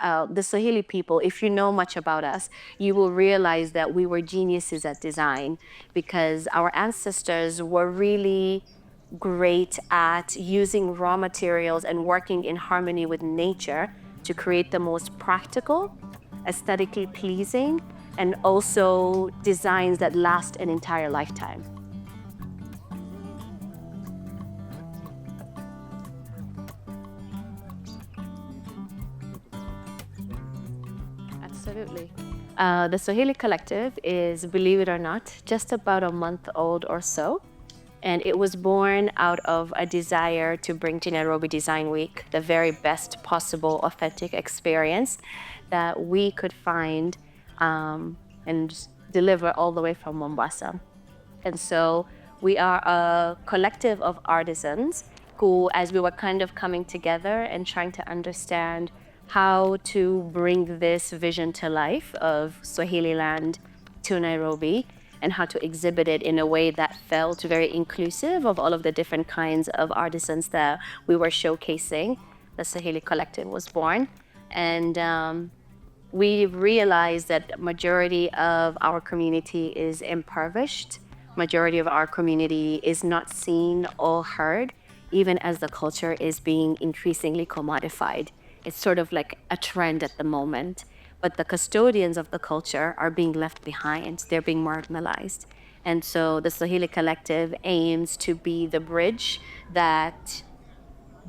the Swahili people, if you know much about us, you will realize that we were geniuses at design because our ancestors were really great at using raw materials and working in harmony with nature to create the most practical, aesthetically pleasing, and also designs that last an entire lifetime. Absolutely. The Swahili Collective is, believe it or not, just about a month old or so. And it was born out of a desire to bring to Nairobi Design Week the very best possible authentic experience that we could find and deliver all the way from Mombasa. And so we are a collective of artisans who, as we were kind of coming together and trying to understand how to bring this vision to life of Swahili land to Nairobi and how to exhibit it in a way that felt very inclusive of all of the different kinds of artisans that we were showcasing, the Swahili Collective was born. And we realized that majority of our community is impoverished. Majority of our community is not seen or heard, even as the culture is being increasingly commodified. It's sort of like a trend at the moment. But the custodians of the culture are being left behind. They're being marginalized. And so the Swahili Collective aims to be the bridge that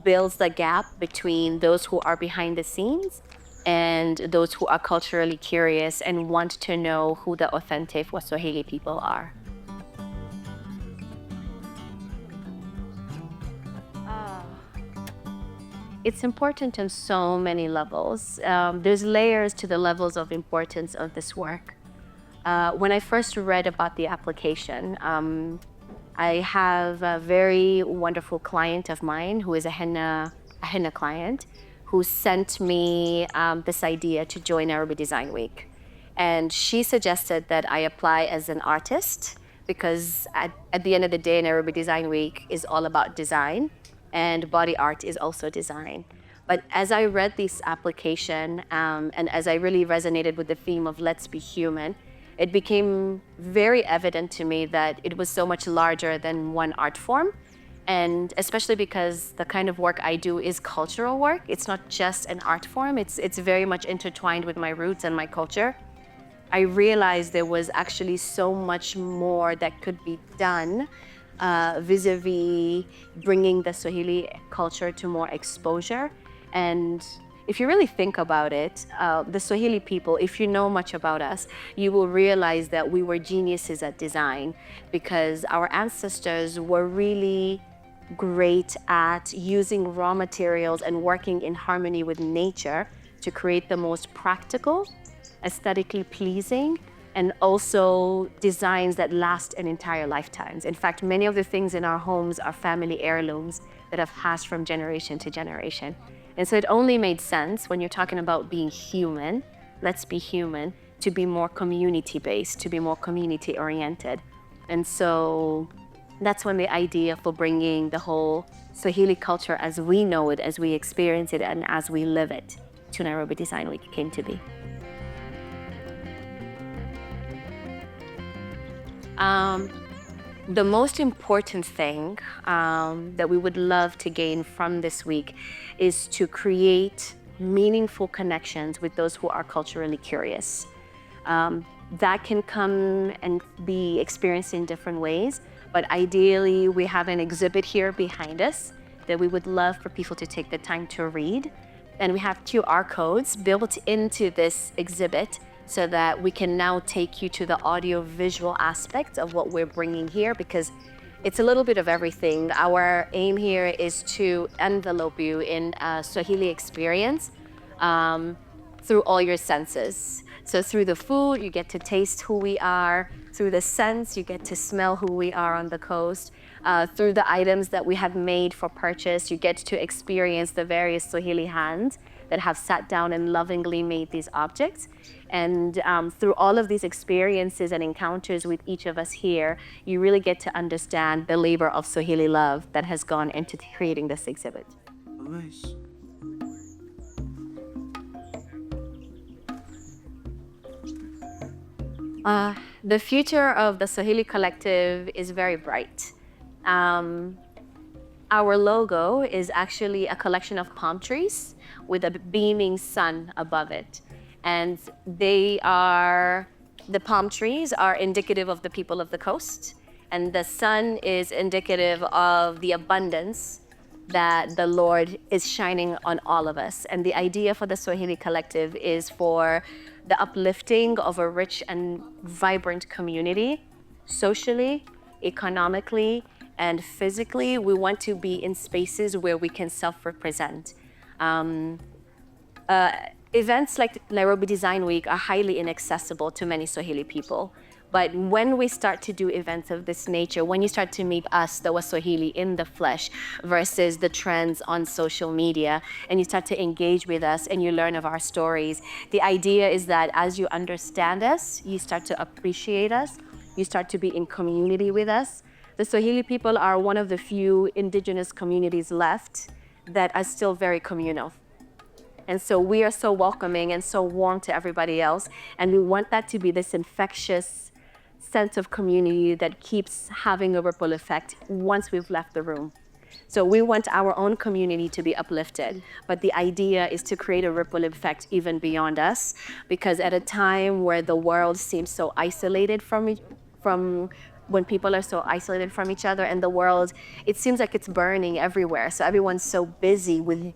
builds the gap between those who are behind the scenes and those who are culturally curious and want to know who the authentic Swahili people are. It's important on so many levels. There's layers to the levels of importance of this work. When I first read about the application, I have a very wonderful client of mine who is a henna client who sent me this idea to join Nairobi Design Week. And she suggested that I apply as an artist because at the end of the day, Nairobi Design Week is all about design. And body art is also design. But as I read this application and as I really resonated with the theme of let's be human, it became very evident to me that it was so much larger than one art form. And especially because the kind of work I do is cultural work. It's not just an art form. It's very much intertwined with my roots and my culture. I realized there was actually so much more that could be done vis-a-vis bringing the Swahili culture to more exposure. And if you really think about it, the Swahili people, if you know much about us, you will realize that we were geniuses at design because our ancestors were really great at using raw materials and working in harmony with nature to create the most practical, aesthetically pleasing, and also designs that last an entire lifetimes. In fact, many of the things in our homes are family heirlooms that have passed from generation to generation. And so it only made sense when you're talking about being human, let's be human, to be more community-based, to be more community-oriented. And so that's when the idea for bringing the whole Swahili culture as we know it, as we experience it, and as we live it to Nairobi Design Week came to be. The most important thing that we would love to gain from this week is to create meaningful connections with those who are culturally curious. That can come and be experienced in different ways, but ideally we have an exhibit here behind us that we would love for people to take the time to read. And we have QR codes built into this exhibit so that we can now take you to the audio-visual aspect of what we're bringing here because it's a little bit of everything. Our aim here is to envelope you in a Swahili experience through all your senses. So through the food, you get to taste who we are. Through the scents, you get to smell who we are on the coast. Through the items that we have made for purchase, you get to experience the various Swahili hands that have sat down and lovingly made these objects. And through all of these experiences and encounters with each of us here, you really get to understand the labor of Swahili love that has gone into creating this exhibit. Nice. The future of the Swahili Collective is very bright. Um, our logo is actually a collection of palm trees with a beaming sun above it. And the palm trees are indicative of the people of the coast. And the sun is indicative of the abundance that the Lord is shining on all of us. And the idea for the Swahili Collective is for the uplifting of a rich and vibrant community, socially, economically, and physically. We want to be in spaces where we can self-represent. Events like Nairobi Design Week are highly inaccessible to many Swahili people. But when we start to do events of this nature, when you start to meet us, the Waswahili in the flesh, versus the trends on social media, and you start to engage with us and you learn of our stories, the idea is that as you understand us, you start to appreciate us, you start to be in community with us. The Swahili people are one of the few indigenous communities left that are still very communal. And so we are so welcoming and so warm to everybody else. And we want that to be this infectious sense of community that keeps having a ripple effect once we've left the room. So we want our own community to be uplifted, but the idea is to create a ripple effect even beyond us, because at a time where the world seems so isolated from when people are so isolated from each other, and the world, it seems like it's burning everywhere. So everyone's so busy with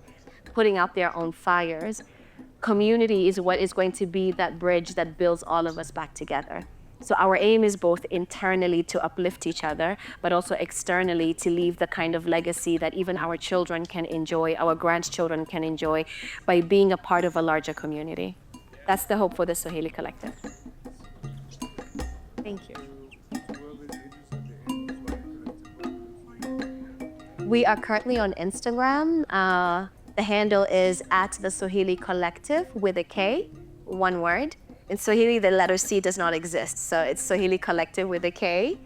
putting out their own fires. Community is what is going to be that bridge that builds all of us back together. So our aim is both internally to uplift each other, but also externally to leave the kind of legacy that even our children can enjoy, our grandchildren can enjoy, by being a part of a larger community. That's the hope for the Swahili Collective. Thank you. We are currently on Instagram. The handle is @the Collective with a K, one word. In Swahili, the letter C does not exist, so it's Swahili Collective with a K.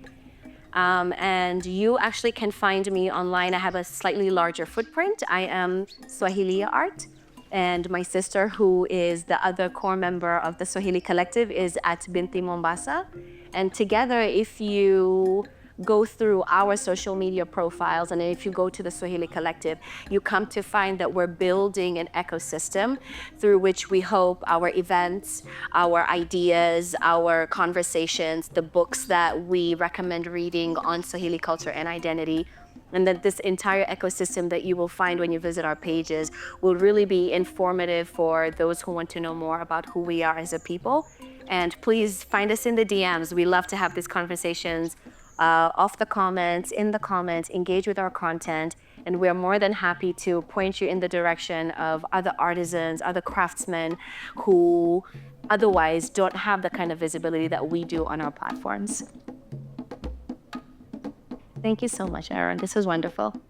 And you actually can find me online. I have a slightly larger footprint. I am Swahili Art, and my sister, who is the other core member of the Swahili Collective, is @Binti Mombasa. And together, if you go through our social media profiles, and if you go to the Swahili Collective, you come to find that we're building an ecosystem through which we hope our events, our ideas, our conversations, the books that we recommend reading on Swahili culture and identity, and that this entire ecosystem that you will find when you visit our pages will really be informative for those who want to know more about who we are as a people. And please find us in the DMs. We love to have these conversations off the comments, in the comments, engage with our content, and we're more than happy to point you in the direction of other artisans, other craftsmen who otherwise don't have the kind of visibility that we do on our platforms. Thank you so much, Aaron. This was wonderful.